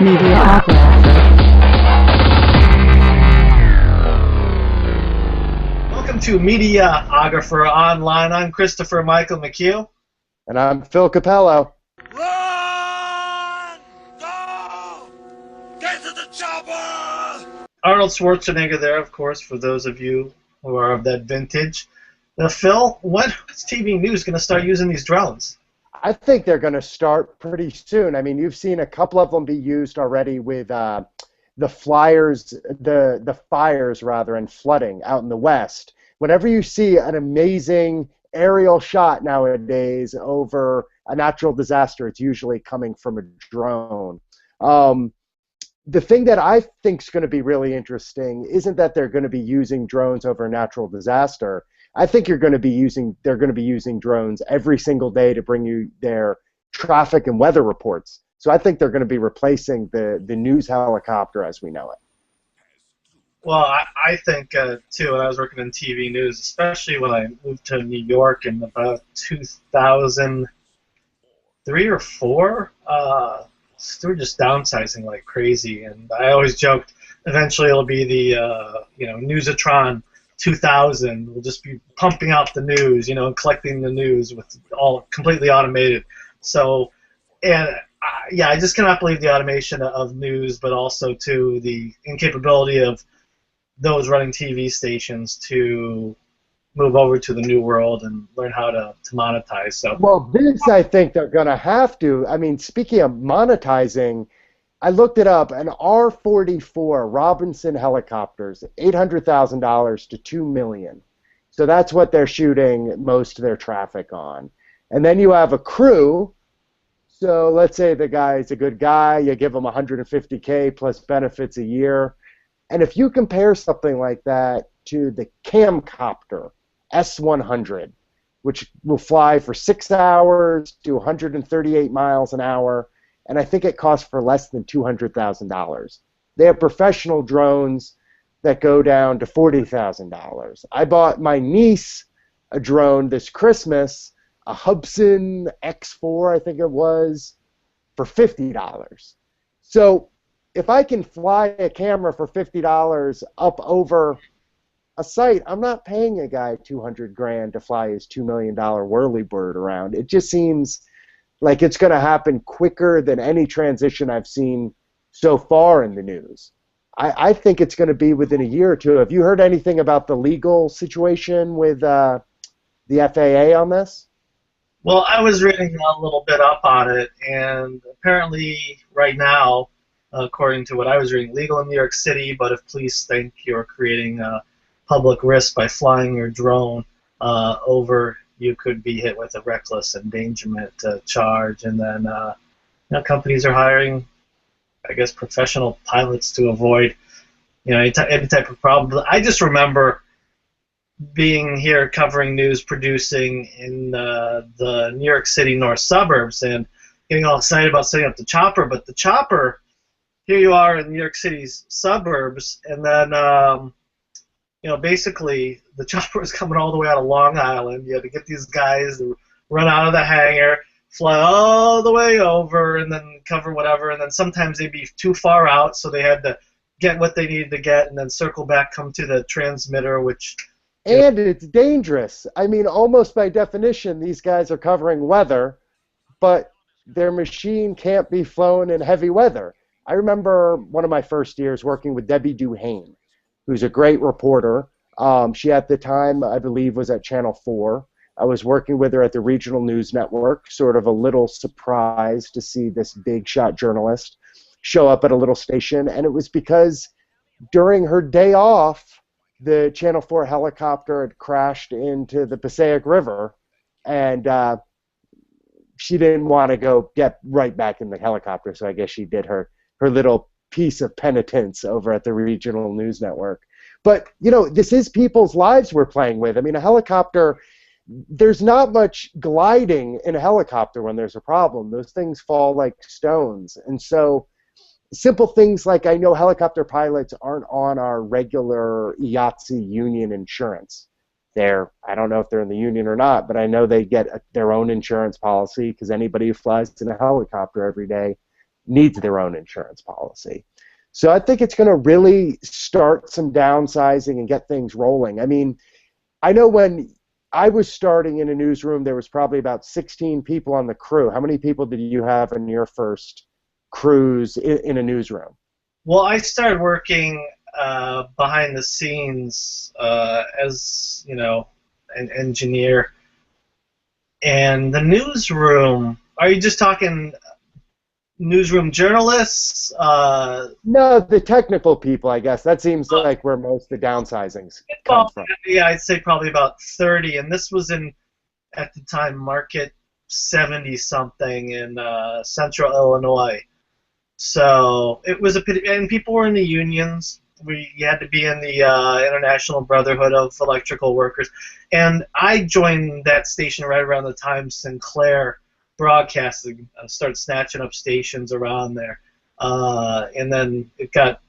Welcome to Mediaographer Online. I'm Christopher Michael McHugh. And I'm Phil Capello. Run! Go! Get to the chopper! Arnold Schwarzenegger there, of course, for those of you who are of that vintage. Now, Phil, when's TV news going to start using these drones? I think they're going to start pretty soon. I mean, you've seen a couple of them be used already with the fires rather, and flooding out in the West. Whenever you see an amazing aerial shot nowadays over a natural disaster, it's usually coming from a drone. The thing that I think is going to be really interesting isn't that they're going to be using drones over a natural disaster. I think they're going to be using drones every single day to bring you their traffic and weather reports. So I think they're going to be replacing the news helicopter as we know it. Well, I think, too, when I was working in TV news, especially when I moved to New York in about 2003 or 4, we were just downsizing like crazy. And I always joked, eventually it'll be the, Newsatron 2000. We'll just be pumping out the news, and collecting the news with all completely automated. So, I just cannot believe the automation of news, but also, too, the incapability of those running TV stations to move over to the new world and learn how to monetize. So, well, this I think they're going to have to. I mean, speaking of monetizing, I looked it up. An R-44 Robinson helicopters, $800,000 to $2 million. So that's what they're shooting most of their traffic on. And then you have a crew. So let's say the guy's a good guy. You give him $150K plus benefits a year. And if you compare something like that to the Camcopter S100, which will fly for 6 hours to 138 miles an hour, and I think it costs for less than $200,000. They have professional drones that go down to $40,000. I bought my niece a drone this Christmas, a Hubsan X4, I think it was, for $50. So if I can fly a camera for $50 up over a site, I'm not paying a guy $200,000 to fly his $2 million whirlybird around. It just seems like it's going to happen quicker than any transition I've seen so far in the news. I think it's going to be within a year or two. Have you heard anything about the legal situation with the FAA on this? Well, I was reading a little bit up on it, and apparently right now, according to what I was reading, legal in New York City, but if police think you're creating a public risk by flying your drone over, you could be hit with a reckless endangerment charge. And then companies are hiring, I guess, professional pilots to avoid any type of problem. I just remember being here covering news, producing in the New York City north suburbs, and getting all excited about setting up the chopper. But the chopper, here you are in New York City's suburbs, and then basically the chopper was coming all the way out of Long Island. You had to get these guys to run out of the hangar, fly all the way over, and then cover whatever. And then sometimes they'd be too far out, so they had to get what they needed to get, and then circle back, come to the transmitter, which. And it's dangerous. I mean, almost by definition, these guys are covering weather, but their machine can't be flown in heavy weather. I remember one of my first years working with Debbie Duhane, who's a great reporter. She, at the time, I believe, was at Channel 4. I was working with her at the Regional News Network, sort of a little surprised to see this big shot journalist show up at a little station, and it was because during her day off, the Channel 4 helicopter had crashed into the Passaic River, and she didn't want to go get right back in the helicopter, so I guess she did her little piece of penitence over at the Regional News Network. But, this is people's lives we're playing with. I mean, a helicopter, there's not much gliding in a helicopter when there's a problem. Those things fall like stones. And so simple things like, I know helicopter pilots aren't on our regular IATSE union insurance. I don't know if they're in the union or not, but I know they get their own insurance policy because anybody who flies in a helicopter every day needs their own insurance policy. So I think it's going to really start some downsizing and get things rolling. I mean, I know when I was starting in a newsroom, there was probably about 16 people on the crew. How many people did you have in your first crews in a newsroom? Well, I started working behind the scenes as, an engineer. And the newsroom, are you just talking newsroom journalists? No, the technical people, I guess. That seems like where most of the downsizings come from. Yeah, I'd say probably about 30. And this was in, at the time, Market 70-something in central Illinois. So it was a pity, and people were in the unions. You had to be in the International Brotherhood of Electrical Workers, and I joined that station right around the time Sinclair Broadcasting started snatching up stations around there, and then it got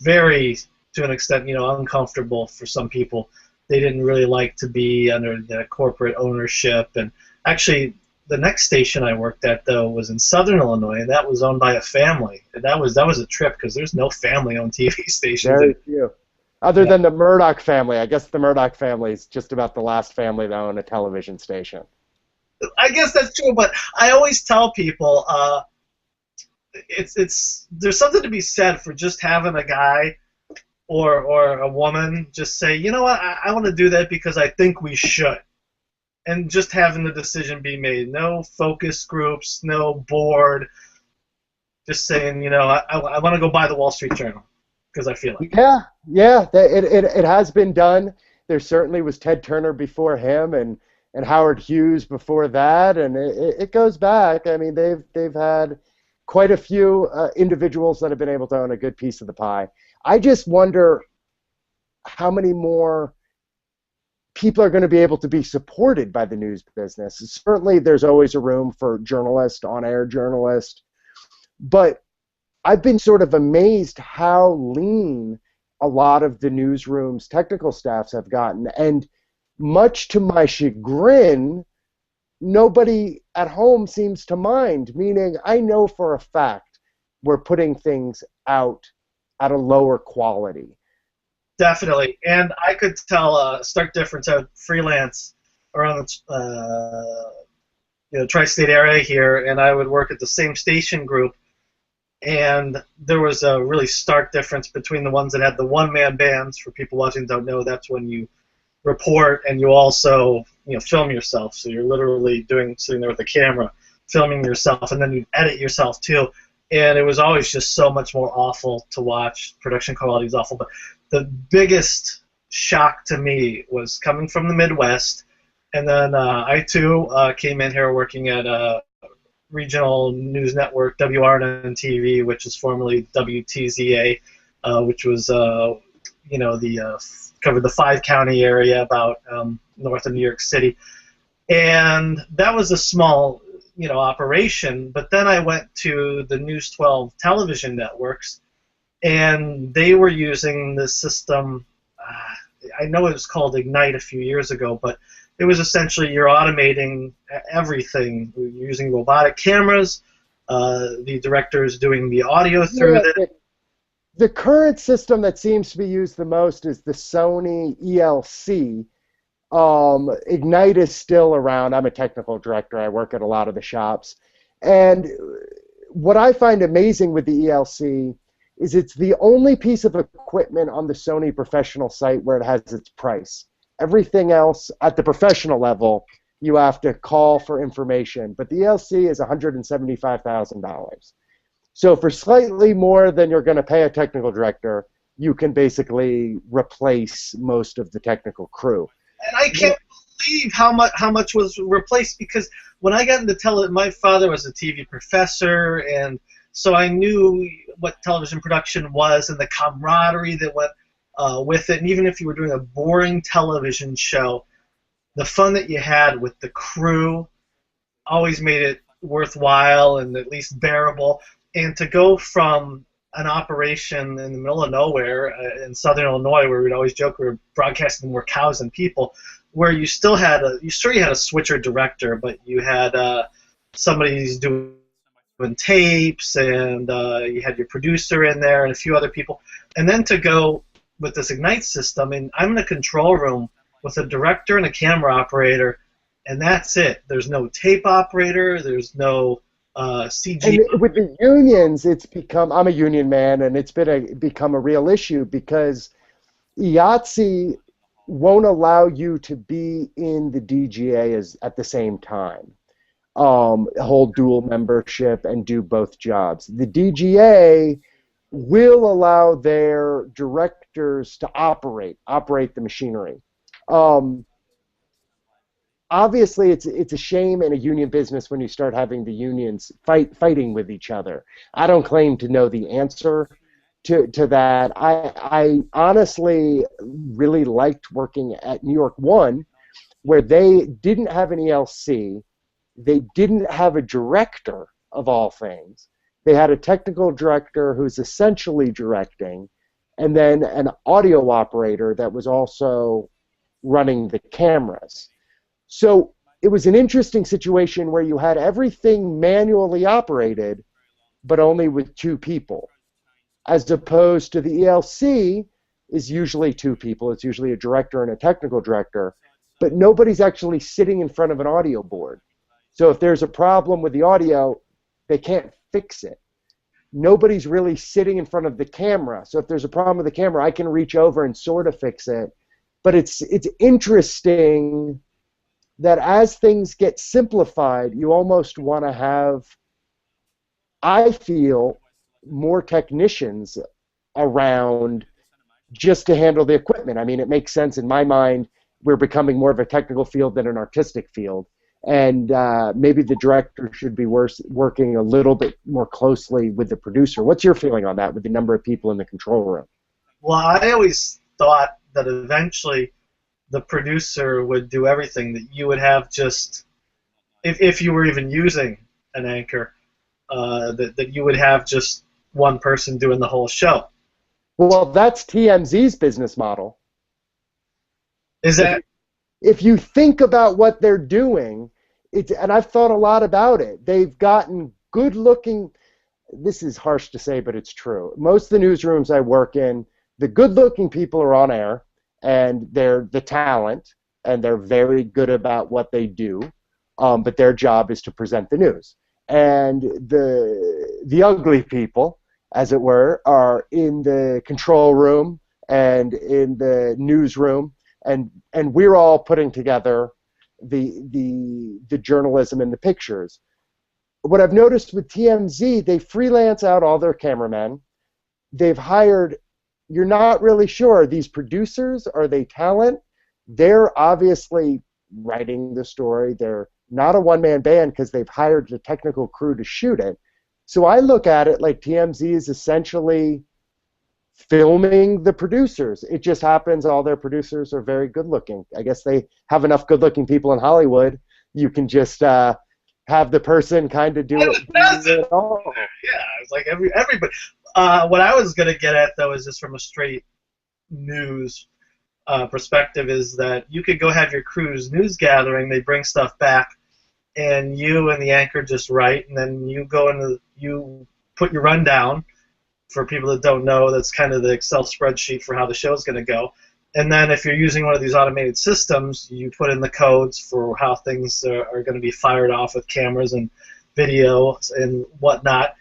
very, to an extent, uncomfortable for some people. They didn't really like to be under the corporate ownership, and actually, the next station I worked at, though, was in Southern Illinois, and that was owned by a family. And that was a trip because there's no family-owned TV stations. Very few. Other than the Murdoch family. I guess the Murdoch family is just about the last family to own a television station. I guess that's true, but I always tell people there's something to be said for just having a guy or a woman just say, you know what, I want to do that because I think we should. And just having the decision be made. No focus groups, no board. Just saying, I want to go buy the Wall Street Journal because I feel it. Yeah, it has been done. There certainly was Ted Turner before him and Howard Hughes before that, and it goes back. I mean, they've had quite a few individuals that have been able to own a good piece of the pie. I just wonder how many more people are going to be able to be supported by the news business. Certainly, there's always a room for journalists, on-air journalists, but I've been sort of amazed how lean a lot of the newsroom's technical staffs have gotten, and much to my chagrin, nobody at home seems to mind, meaning I know for a fact we're putting things out at a lower quality. Definitely, and I could tell a stark difference. I would freelance around the tri-state area here, and I would work at the same station group, and there was a really stark difference between the ones that had the one-man bands. For people watching who don't know, that's when you report and you also film yourself. So you're literally sitting there with a camera, filming yourself, and then you edit yourself too. And it was always just so much more awful to watch. Production quality is awful, but the biggest shock to me was coming from the Midwest, and then I too came in here working at a regional news network, WRNN-TV, which is formerly WTZA, which was covered the 5-county area about north of New York City, and that was a small operation. But then I went to the News 12 television networks, and they were using this system. I know it was called Ignite a few years ago, but it was essentially you're automating everything. You're using robotic cameras. The director is doing the audio through it. The current system that seems to be used the most is the Sony ELC. Ignite is still around. I'm a technical director. I work at a lot of the shops. And what I find amazing with the ELC is it's the only piece of equipment on the Sony professional site where it has its price. Everything else at the professional level, you have to call for information. But the ELC is $175,000. So for slightly more than you're going to pay a technical director, you can basically replace most of the technical crew. And I can't believe how much was replaced, because when I got into my father was a TV professor, and so I knew what television production was and the camaraderie that went with it. And even if you were doing a boring television show, the fun that you had with the crew always made it worthwhile and at least bearable. And to go from an operation in the middle of nowhere in southern Illinois, where we'd always joke we were broadcasting more cows than people, where you still had you had a switcher director, but you had somebody who's doing and tapes, and you had your producer in there and a few other people. And then to go with this Ignite system, and I'm in a control room with a director and a camera operator, and that's it. There's no tape operator. There's no CG. And with the unions, it's become, I'm a union man, and it's become a real issue because IATSE won't allow you to be in the DGA at the same time, hold dual membership and do both jobs. The DGA will allow their directors to operate the machinery. Obviously, it's a shame in a union business when you start having the unions fighting with each other. I don't claim to know the answer to that. I honestly really liked working at New York One, where they didn't have an ELC, they didn't have a director of all things. They had a technical director who's essentially directing, and then an audio operator that was also running the cameras. So it was an interesting situation where you had everything manually operated, but only with two people, as opposed to the ELC is usually two people. It's usually a director and a technical director, but nobody's actually sitting in front of an audio board. So if there's a problem with the audio, they can't fix it. Nobody's really sitting in front of the camera. So if there's a problem with the camera, I can reach over and sort of fix it. But it's interesting that as things get simplified, you almost want to have, I feel, more technicians around just to handle the equipment. I mean, it makes sense in my mind. We're becoming more of a technical field than an artistic field. And maybe the director should be working a little bit more closely with the producer. What's your feeling on that with the number of people in the control room? Well, I always thought that eventually the producer would do everything, that you would have just, if you were even using an anchor, that you would have just one person doing the whole show. Well, that's TMZ's business model. Is that? If you think about what they're doing, and I've thought a lot about it, they've gotten good-looking, this is harsh to say, but it's true. Most of the newsrooms I work in, the good-looking people are on air, and they're the talent, and they're very good about what they do, but their job is to present the news. And the ugly people, as it were, are in the control room and in the newsroom, and we're all putting together the journalism and the pictures. What I've noticed with TMZ, they freelance out all their cameramen. They've hired, you're not really sure, these producers, are they talent? They're obviously writing the story. They're not a one-man band because they've hired a technical crew to shoot it. So I look at it like TMZ is essentially filming the producers. It just happens all their producers are very good-looking. I guess they have enough good-looking people in Hollywood. You can just have the person kind of do it all. Yeah, it's like everybody. What I was going to get at, though, is just from a straight news perspective, is that you could go have your crew's news gathering, they bring stuff back, and you and the anchor just write, and then you go into, you put your rundown. For people that don't know, that's kind of the Excel spreadsheet for how the show's going to go. And then if you're using one of these automated systems, you put in the codes for how things are going to be fired off with cameras and video and whatnot.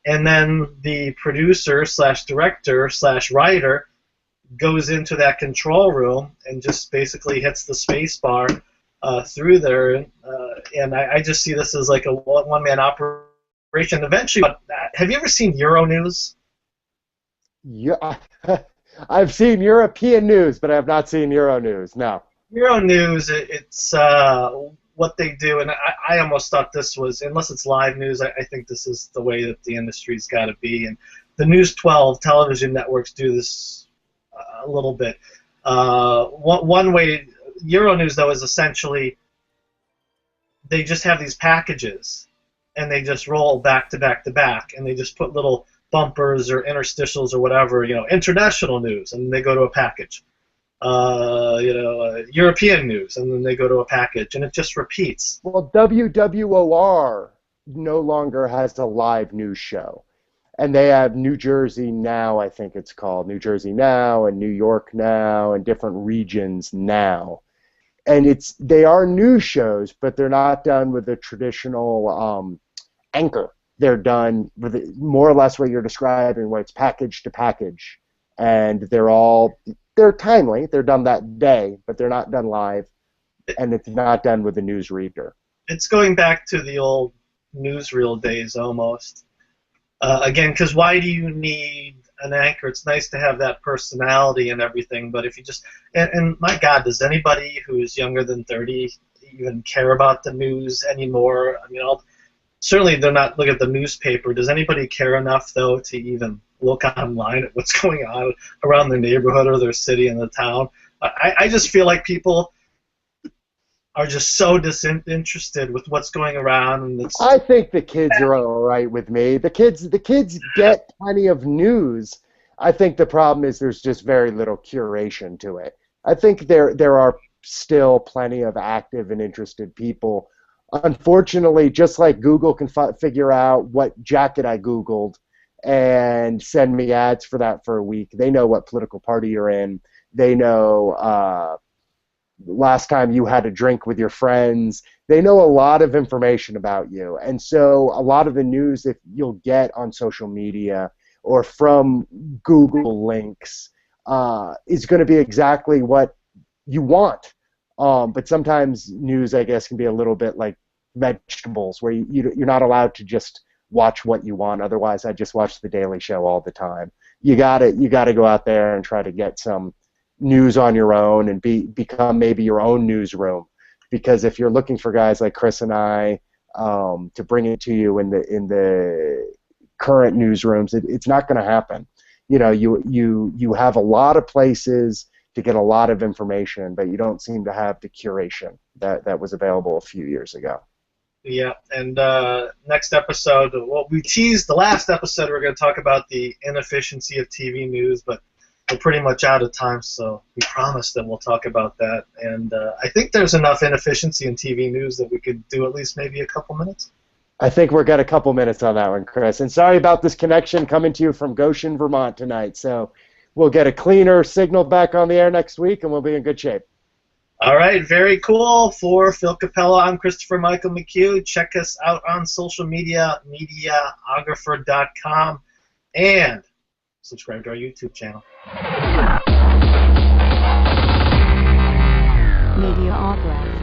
And then the producer slash director slash writer goes into that control room and just basically hits the space bar through there. And I just see this as like a one-man operation. Eventually, have you ever seen Euronews? Yeah, I've seen European news, but I have not seen Euronews. No. Euronews, it's what they do, and I almost thought this was, unless it's live news, I think this is the way that the industry's got to be. And the News 12 television networks do this a little bit. One way, Euronews, though, is essentially they just have these packages, and they just roll back to back to back, and they just put little bumpers or interstitials or whatever, international news, and they go to a package. European news, and then they go to a package, and it just repeats. Well, WWOR no longer has a live news show. And they have New Jersey Now, I think it's called, New Jersey Now and New York Now and different regions now. And they are news shows, but they're not done with the traditional anchor. They're done with more or less what you're describing, where it's package to package, and they're timely. They're done that day, but they're not done live, and it's not done with a newsreader. It's going back to the old newsreel days almost. Again, because why do you need an anchor? It's nice to have that personality and everything, but if you just and my God, does anybody who's younger than 30 even care about the news anymore? I mean, certainly they're not looking at the newspaper. Does anybody care enough though to even look online at what's going on around their neighborhood or their city and the town? I just feel like people are just so disinterested with what's going around, and I think the kids are all right with me. The kids get plenty of news. I think the problem is there's just very little curation to it. I think there are still plenty of active and interested people. Unfortunately, just like Google can figure out what jacket I Googled and send me ads for that for a week, they know what political party you're in. They know last time you had a drink with your friends. They know a lot of information about you. And so a lot of the news that you'll get on social media or from Google links is going to be exactly what you want. But sometimes news, I guess, can be a little bit like vegetables, where you're not allowed to just watch what you want. Otherwise, I just watch The Daily Show all the time. You gotta go out there and try to get some news on your own and become maybe your own newsroom. Because if you're looking for guys like Chris and I to bring it to you in the current newsrooms, it's not going to happen. You know, you have a lot of places to get a lot of information, but you don't seem to have the curation that was available a few years ago. Yeah, and next episode, well, we teased the last episode, we're going to talk about the inefficiency of TV news, but we're pretty much out of time, so we promised that we'll talk about that. And I think there's enough inefficiency in TV news that we could do at least maybe a couple minutes. I think we've got a couple minutes on that one, Chris. And sorry about this connection coming to you from Goshen, Vermont tonight. So we'll get a cleaner signal back on the air next week, and we'll be in good shape. All right, very cool. For Phil Capella, I'm Christopher Michael McHugh. Check us out on social media, mediaographer.com, and subscribe to our YouTube channel. Mediaographer.